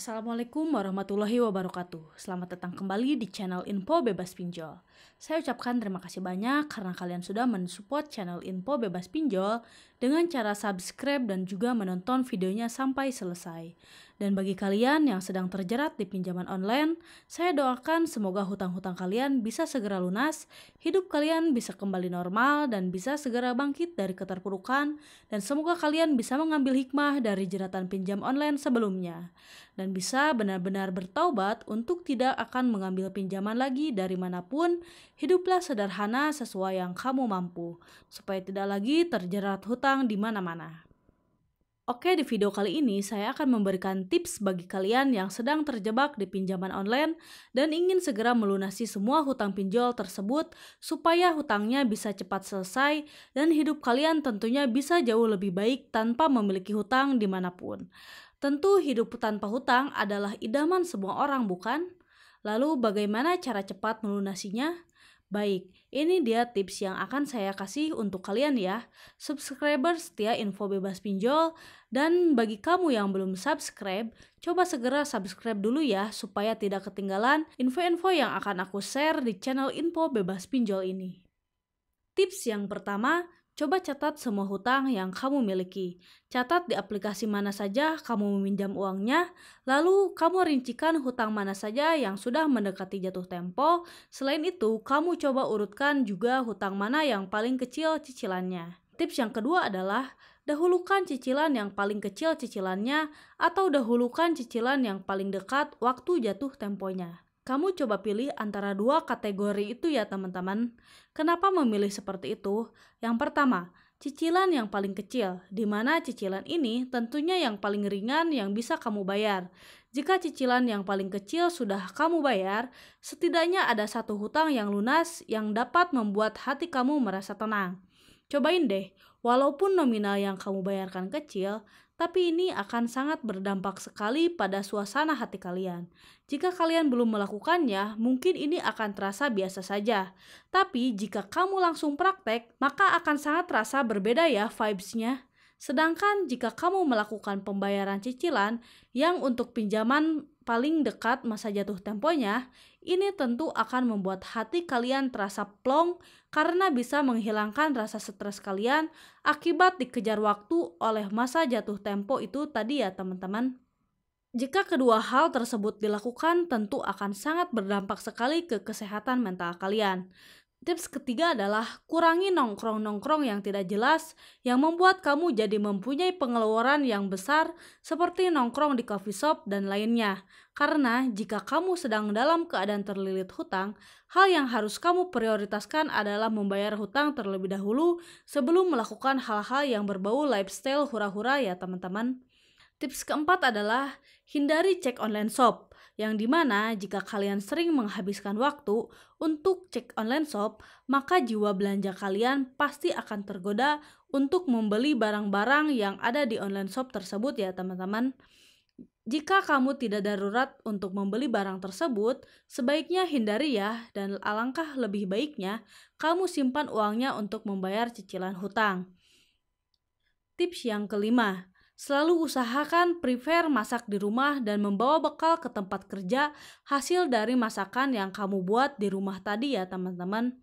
Assalamualaikum warahmatullahi wabarakatuh. Selamat datang kembali di channel Info Bebas Pinjol. Saya ucapkan terima kasih banyak karena kalian sudah mensupport channel Info Bebas Pinjol dengan cara subscribe dan juga menonton videonya sampai selesai. Dan bagi kalian yang sedang terjerat di pinjaman online, saya doakan semoga hutang-hutang kalian bisa segera lunas, hidup kalian bisa kembali normal dan bisa segera bangkit dari keterpurukan, dan semoga kalian bisa mengambil hikmah dari jeratan pinjam online sebelumnya dan bisa benar-benar bertaubat untuk tidak akan mengambil pinjaman lagi dari manapun. Hiduplah sederhana sesuai yang kamu mampu, supaya tidak lagi terjerat hutang di mana-mana. Oke, di video kali ini saya akan memberikan tips bagi kalian yang sedang terjebak di pinjaman online dan ingin segera melunasi semua hutang pinjol tersebut supaya hutangnya bisa cepat selesai dan hidup kalian tentunya bisa jauh lebih baik tanpa memiliki hutang dimanapun. Tentu hidup tanpa hutang adalah idaman semua orang, bukan? Lalu bagaimana cara cepat melunasinya? Baik, ini dia tips yang akan saya kasih untuk kalian ya, subscriber setia Info Bebas Pinjol. Dan bagi kamu yang belum subscribe, coba segera subscribe dulu ya supaya tidak ketinggalan info-info yang akan aku share di channel Info Bebas Pinjol ini. Tips yang pertama, coba catat semua hutang yang kamu miliki. Catat di aplikasi mana saja kamu meminjam uangnya, lalu kamu rincikan hutang mana saja yang sudah mendekati jatuh tempo. Selain itu, kamu coba urutkan juga hutang mana yang paling kecil cicilannya. Tips yang kedua adalah dahulukan cicilan yang paling kecil cicilannya atau dahulukan cicilan yang paling dekat waktu jatuh temponya. Kamu coba pilih antara dua kategori itu ya teman-teman. Kenapa memilih seperti itu? Yang pertama, cicilan yang paling kecil, di mana cicilan ini tentunya yang paling ringan yang bisa kamu bayar. Jika cicilan yang paling kecil sudah kamu bayar, setidaknya ada satu hutang yang lunas yang dapat membuat hati kamu merasa tenang. Cobain deh, walaupun nominal yang kamu bayarkan kecil, tapi ini akan sangat berdampak sekali pada suasana hati kalian. Jika kalian belum melakukannya, mungkin ini akan terasa biasa saja. Tapi jika kamu langsung praktek, maka akan sangat terasa berbeda ya vibes-nya. Sedangkan jika kamu melakukan pembayaran cicilan yang untuk pinjaman paling dekat masa jatuh temponya, ini tentu akan membuat hati kalian terasa plong karena bisa menghilangkan rasa stres kalian akibat dikejar waktu oleh masa jatuh tempo itu tadi ya teman-teman. Jika kedua hal tersebut dilakukan, tentu akan sangat berdampak sekali ke kesehatan mental kalian. Tips ketiga adalah kurangi nongkrong-nongkrong yang tidak jelas yang membuat kamu jadi mempunyai pengeluaran yang besar seperti nongkrong di coffee shop dan lainnya. Karena jika kamu sedang dalam keadaan terlilit hutang, hal yang harus kamu prioritaskan adalah membayar hutang terlebih dahulu sebelum melakukan hal-hal yang berbau lifestyle hura-hura ya teman-teman. Tips keempat adalah hindari cek online shop, yang dimana jika kalian sering menghabiskan waktu untuk cek online shop, maka jiwa belanja kalian pasti akan tergoda untuk membeli barang-barang yang ada di online shop tersebut ya teman-teman. Jika kamu tidak darurat untuk membeli barang tersebut, sebaiknya hindari ya, dan alangkah lebih baiknya kamu simpan uangnya untuk membayar cicilan hutang. Tips yang kelima, selalu usahakan prepare masak di rumah dan membawa bekal ke tempat kerja hasil dari masakan yang kamu buat di rumah tadi ya teman-teman.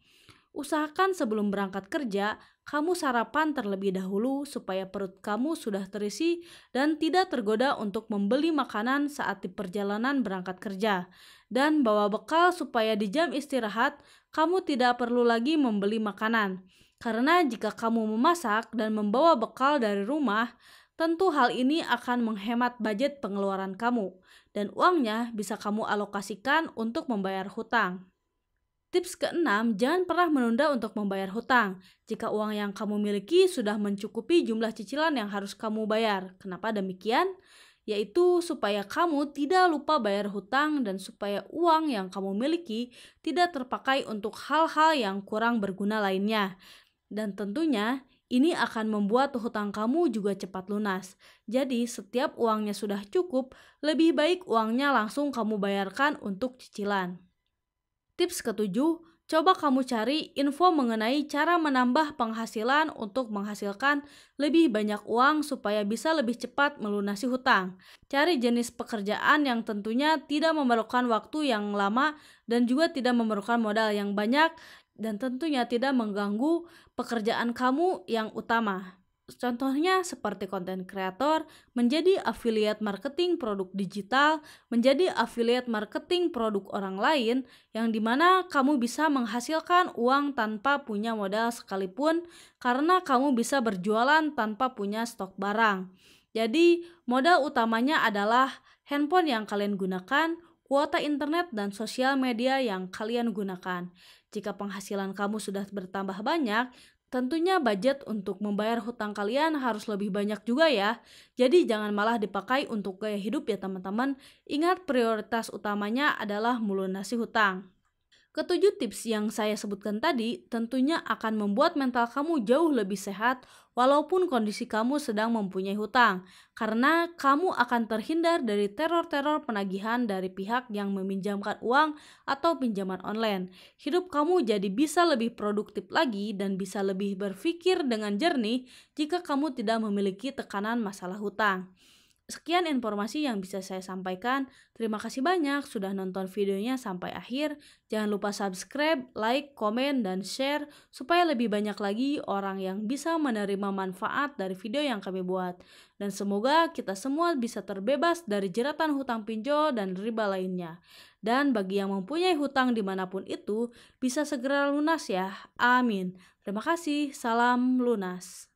Usahakan sebelum berangkat kerja, kamu sarapan terlebih dahulu supaya perut kamu sudah terisi dan tidak tergoda untuk membeli makanan saat di perjalanan berangkat kerja. Dan bawa bekal supaya di jam istirahat, kamu tidak perlu lagi membeli makanan. Karena jika kamu memasak dan membawa bekal dari rumah, tentu hal ini akan menghemat budget pengeluaran kamu, dan uangnya bisa kamu alokasikan untuk membayar hutang. Tips keenam, jangan pernah menunda untuk membayar hutang. Jika uang yang kamu miliki sudah mencukupi jumlah cicilan yang harus kamu bayar. Kenapa demikian? Yaitu supaya kamu tidak lupa bayar hutang dan supaya uang yang kamu miliki tidak terpakai untuk hal-hal yang kurang berguna lainnya. Dan tentunya ini akan membuat hutang kamu juga cepat lunas. Jadi setiap uangnya sudah cukup, lebih baik uangnya langsung kamu bayarkan untuk cicilan. Tips ketujuh, Coba kamu cari info mengenai cara menambah penghasilan untuk menghasilkan lebih banyak uang supaya bisa lebih cepat melunasi hutang. Cari jenis pekerjaan yang tentunya tidak memerlukan waktu yang lama dan juga tidak memerlukan modal yang banyak dan tentunya tidak mengganggu pekerjaan kamu yang utama. Contohnya seperti konten kreator, menjadi affiliate marketing produk digital, menjadi affiliate marketing produk orang lain, yang dimana kamu bisa menghasilkan uang tanpa punya modal sekalipun karena kamu bisa berjualan tanpa punya stok barang. Jadi modal utamanya adalah handphone yang kalian gunakan, kuota internet dan sosial media yang kalian gunakan. Jika penghasilan kamu sudah bertambah banyak, tentunya budget untuk membayar hutang kalian harus lebih banyak juga ya. Jadi jangan malah dipakai untuk gaya hidup ya teman-teman. Ingat prioritas utamanya adalah melunasi hutang. Ketujuh tips yang saya sebutkan tadi tentunya akan membuat mental kamu jauh lebih sehat walaupun kondisi kamu sedang mempunyai hutang. Karena kamu akan terhindar dari teror-teror penagihan dari pihak yang meminjamkan uang atau pinjaman online. Hidup kamu jadi bisa lebih produktif lagi dan bisa lebih berpikir dengan jernih jika kamu tidak memiliki tekanan masalah hutang. Sekian informasi yang bisa saya sampaikan. Terima kasih banyak sudah nonton videonya sampai akhir. Jangan lupa subscribe, like, komen, dan share supaya lebih banyak lagi orang yang bisa menerima manfaat dari video yang kami buat. Dan semoga kita semua bisa terbebas dari jeratan hutang pinjol dan riba lainnya. Dan bagi yang mempunyai hutang dimanapun itu, bisa segera lunas ya. Amin. Terima kasih. Salam lunas.